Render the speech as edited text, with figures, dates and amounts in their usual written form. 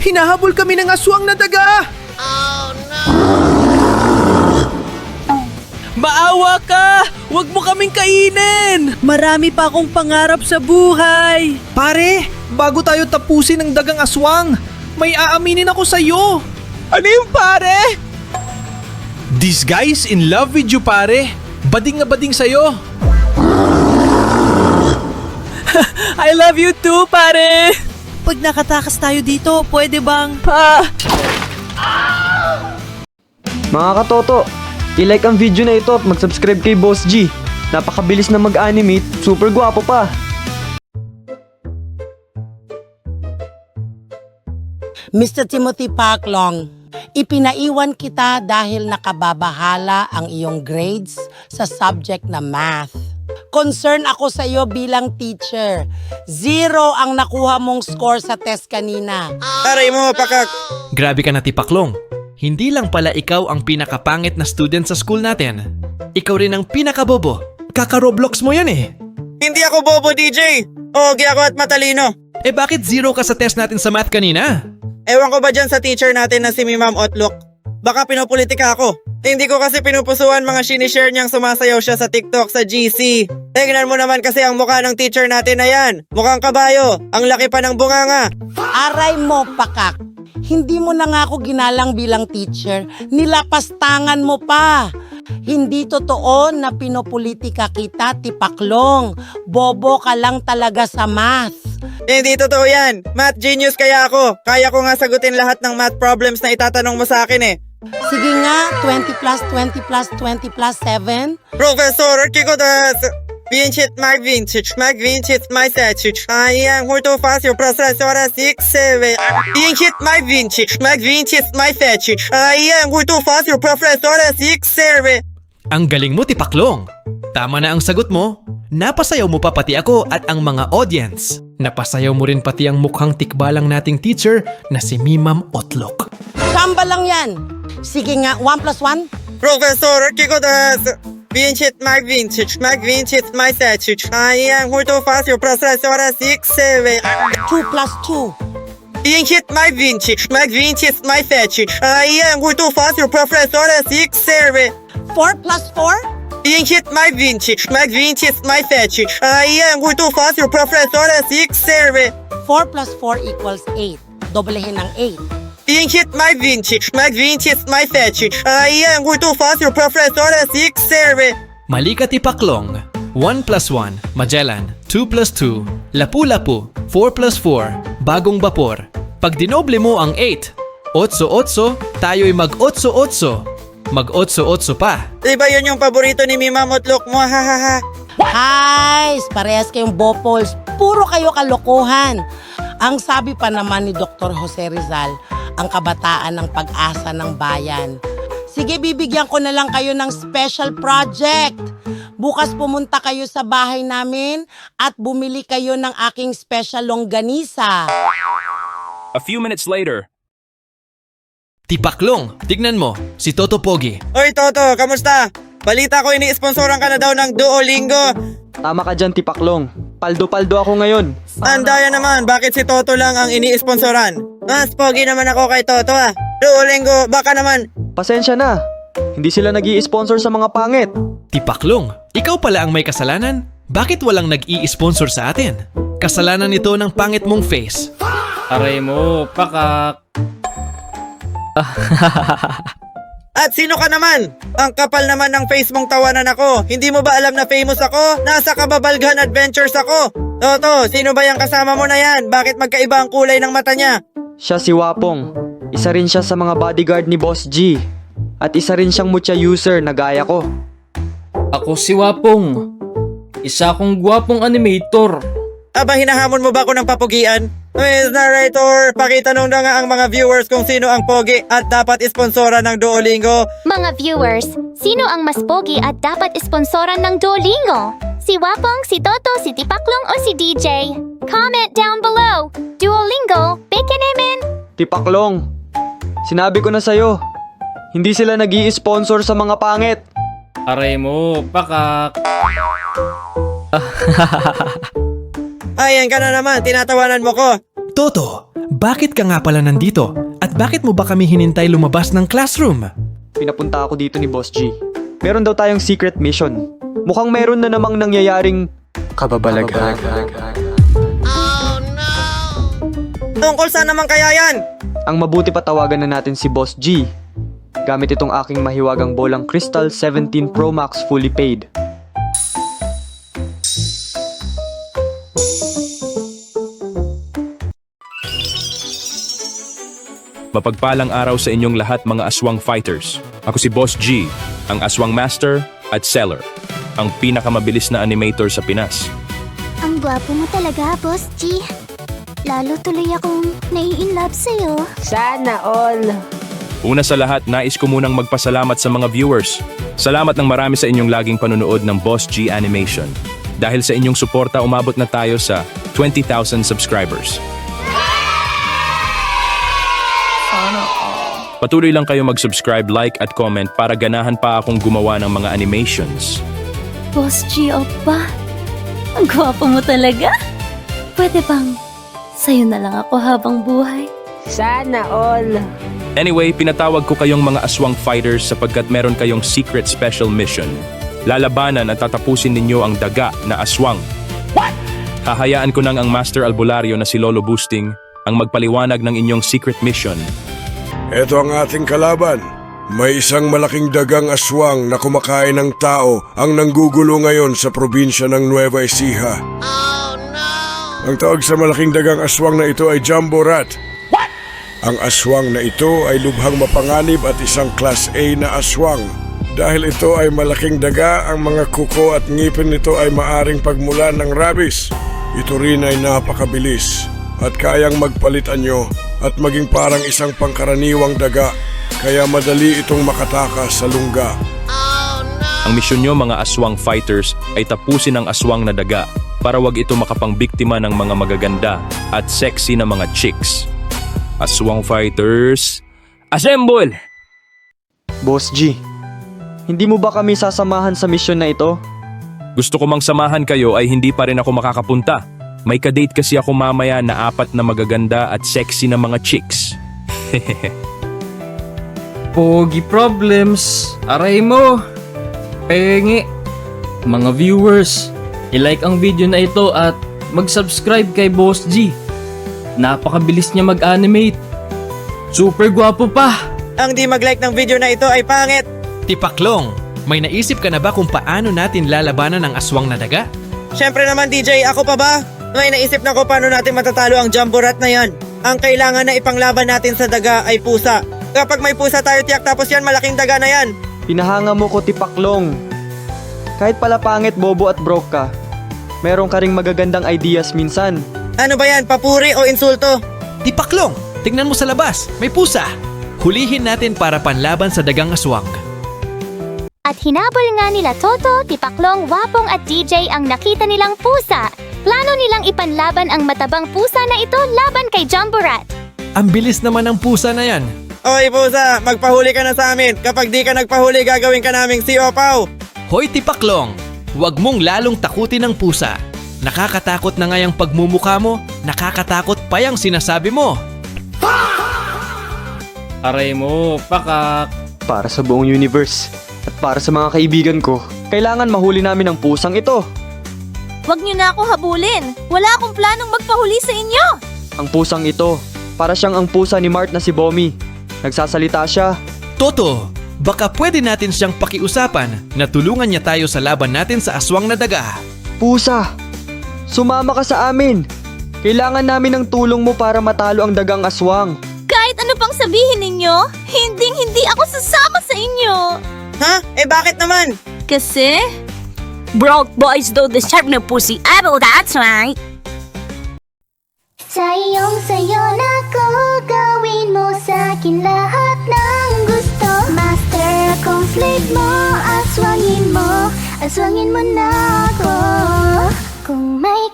Hinahabol kami ng aswang na daga! Maawa ka! Huwag mo kaming kainin! Marami pa akong pangarap sa buhay. Pare, bago tayo tapusin ang dagang aswang, may aaminin ako sa'yo. Ano yung pare? This guy's in love with you, pare. Bading na bading sa'yo. I love you too, pare! Pag nakatakas tayo dito, pwede bang Mga katoto, i-like ang video na ito at mag-subscribe kay Boss G. Napakabilis na mag-animate, super gwapo pa. Mr. Timothy Paclong, ipinaiwan kita dahil nakababahala ang iyong grades sa subject na math. Concern ako sa iyo bilang teacher. 0 ang nakuha mong score sa test kanina. Aray mo, pakak! Grabe ka na, Tipaklong. Hindi lang pala ikaw ang pinakapangit na student sa school natin. Ikaw rin ang pinakabobo. Kaka-Roblox mo yan eh. Hindi ako bobo, DJ! Ogi ako at matalino. Eh bakit 0 ka sa test natin sa math kanina? Ewan ko ba dyan sa teacher natin na si Ma'am Outlook? Baka pinopolitika ako. Hindi ko kasi pinupusuan mga sinishare niyang sumasayaw siya sa TikTok sa GC. Tingnan mo naman kasi ang mukha ng teacher natin na yan. Mukhang kabayo. Ang laki pa ng bunganga. Aray mo, pakak. Hindi mo na nga ako ginalang bilang teacher. Nilapastangan mo pa. Hindi totoo na pinopolitika kita, Tipaklong. Bobo ka lang talaga sa math. Hindi totoo yan. Math genius kaya ako. Kaya ko nga sagutin lahat ng math problems na itatanong mo sa akin eh. Sige nga, 20 plus 20 plus 20 plus 7. Professor Kiko das Vinci my vintage, my vintage my statute. I am who to fast your processor 6-7. Vinci my vintage, my vintage my statute. I am who to fast your processor 6-7. Ang galing mo, Tipaklong. Tama na ang sagot mo. Napasayaw mo pa pati ako at ang mga audience. Napasayaw mo rin pati ang mukhang tikbalang nating teacher na si Ma'am Outlook. Kamba lang yan. Sige nga, 1 plus 1. Professor Kiko das Vinci my vintage, my vintage my statute. I am who to fast your processor 6-7. 2 plus 2. Vinci my vintage, my vintage my statute. I am who to fast your processor 6-7. 4 plus 4. Vinci my vintage, my vintage my statute. I am who to fast your processor 6-7. 4 plus 4 equals 8. Doblehin ng 8. Vinci my vintage, my vintage my statute. I am who to fast your processor 6-7. Mali ka, Tipaklong. 1 plus 1, Magellan. 2 plus 2, Lapu-Lapu. 4 plus 4, Bagong Bapor. Pag dinoble mo ang 8, 8-8, tayo'y mag-8-8. Mag-8-8 pa. Diba yun yung paborito ni Ma'am Outlook mo, hahaha. Guys, parehas kayong bopols. Puro kayo kalokohan. Ang sabi pa naman ni Dr. Jose Rizal, ang kabataan ng pag-asa ng bayan. Sige, bibigyan ko na lang kayo ng special project. Bukas pumunta kayo sa bahay namin at bumili kayo ng aking special longganisa. A few minutes later. Tipaklong, tignan mo, si Toto Pogi. Oy Toto, kamusta? Balita ko ini-sponsoran ka na daw ng Duolingo. Tama ka dyan, Tipaklong. Paldo-paldo ako ngayon. Andaya naman, bakit si Toto lang ang ini-sponsoran? Mas pogi naman ako kay Toto ah. Duolingo, baka naman. Pasensya na. Hindi sila nag-i-sponsor sa mga pangit. Tipaklong, ikaw pala ang may kasalanan? Bakit walang nag-i-sponsor sa atin? Kasalanan ito ng pangit mong face. Aray mo, pakak! At sino ka naman? Ang kapal naman ng face mong tawanan ako. Hindi mo ba alam na famous ako? Nasa Kababalghan Adventures ako. Toto, sino ba yung kasama mo na yan? Bakit magkaiba ang kulay ng mata niya? Siya si Wapong. Isa rin siya sa mga bodyguard ni Boss G. At isa rin siyang mutya user na gaya ko. Ako si Wapong. Isa akong gwapong animator. Aba, hinahamon mo ba ako ng papugian? Miss Narrator, pakitanong na nga ang mga viewers kung sino ang pogi at dapat isponsoran ng Duolingo. Mga viewers, sino ang mas pogi at dapat isponsoran ng Duolingo? Si Wapong, si Toto, si Tipaklong o si DJ? Comment down below. Duolingo, Pekenemen! Tipaklong, sinabi ko na sa'yo, hindi sila nag-i-sponsor sa mga pangit. Aray mo, pakak! Ayan ka na naman, tinatawanan mo ko. Toto, bakit ka nga pala nandito? At bakit mo ba kami hinintay lumabas ng classroom? Pinapunta ako dito ni Boss G. Meron daw tayong secret mission. Mukhang meron na namang nangyayaring kababalaghan. Tungkol saan naman kaya yan? Ang mabuti pa tawagan na natin si Boss G. Gamit itong aking mahiwagang bolang Crystal 17 Pro Max fully paid. Mapagpalang araw sa inyong lahat mga aswang fighters. Ako si Boss G, ang aswang master at seller. Ang pinakamabilis na animator sa Pinas. Ang gwapo mo talaga, Boss G. Lalo tuloy akong nai-inlove sa'yo. Sana all. Una sa lahat, nais ko munang magpasalamat sa mga viewers. Salamat ng marami sa inyong laging panunood ng Boss G Animation. Dahil sa inyong suporta, umabot na tayo sa 20,000 subscribers. Patuloy lang kayo mag-subscribe, like at comment para ganahan pa akong gumawa ng mga animations. Boss G, Oppa. Ang gwapo mo talaga. Pwede bang sa'yo na lang ako habang buhay? Sana all. Anyway, pinatawag ko kayong mga aswang fighters sapagkat meron kayong secret special mission. Lalabanan at tatapusin ninyo ang daga na aswang. Hahayaan ko nang ang Master Albularyo na si Lolo Boosting ang magpaliwanag ng inyong secret mission. Ito ang ating kalaban. May isang malaking dagang aswang na kumakain ng tao ang nanggugulo ngayon sa probinsya ng Nueva Ecija. Oh no! Ang tawag sa malaking dagang aswang na ito ay Jumbo Rat. What? Ang aswang na ito ay lubhang mapanganib at isang Class A na aswang. Dahil ito ay malaking daga, ang mga kuko at ngipin nito ay maaring pagmulan ng rabies. Ito rin ay napakabilis at kayang magpalit anyo at maging parang isang pangkaraniwang daga, kaya madali itong makatakas sa lungga. Ang misyon nyo mga aswang fighters ay tapusin ang aswang na daga para wag ito makapangbiktima ng mga magaganda at sexy na mga chicks. Aswang fighters, assemble! Boss G, hindi mo ba kami sasamahan sa mission na ito? Gusto ko mang samahan kayo ay hindi pa rin ako makakapunta. May kadate kasi ako mamaya na 4 na magaganda at sexy na mga chicks. Pogi problems. Aray mo. Pengi. Mga viewers, i-like ang video na ito at mag-subscribe kay Boss G. Napakabilis niya mag-animate. Super gwapo pa. Ang di mag-like ng video na ito ay pangit. Tipaklong, may naisip ka na ba kung paano natin lalabanan ang aswang na daga? Siyempre naman DJ, ako pa ba? May naisip na ko paano natin matatalo ang Jumbo Rat na yan. Ang kailangan na ipanglaban natin sa daga ay pusa. Kapag may pusa tayo tiyak tapos yan, malaking daga na yan. Pinahanga mo ko, Tipaklong. Kahit pala pangit, bobo at broke ka, meron ka ring magagandang ideas minsan. Ano ba yan, papuri o insulto? Tipaklong, tignan mo sa labas, may pusa. Hulihin natin para panlaban sa dagang aswang. At hinabol nga nila Toto, Tipaklong, Wapong at DJ ang nakita nilang pusa. Plano nilang ipanlaban ang matabang pusa na ito laban kay Jumbo Rat. Ang bilis naman ng pusa na yan. Oy pusa, magpahuli ka na sa amin. Kapag di ka nagpahuli, gagawin ka naming si Opaw. Hoy Tipaklong, huwag mong lalong takutin ng pusa. Nakakatakot na nga yung pagmumukha mo, nakakatakot pa yung sinasabi mo. Aray mo, pakak. Para sa buong universe at para sa mga kaibigan ko, kailangan mahuli namin ang pusang ito. Huwag niyo na ako habulin. Wala akong planong magpahuli sa inyo. Ang pusang ito, para siyang ang pusa ni Mart na si Bomi. Nagsasalita siya. Toto, baka pwede natin siyang pakiusapan na tulungan niya tayo sa laban natin sa aswang na daga. Pusa, sumama ka sa amin. Kailangan namin ng tulong mo para matalo ang dagang aswang. Kahit ano pang sabihin ninyo, hindi ako sasama sa inyo. Ha? Eh bakit naman? Kasi broke boys don't deserve no pussy apple, that's right. Sayong-sayo na ko, gawin mo sa'kin lahat ng gusto. Master akong slave mo, aswangin mo na ako. Kung may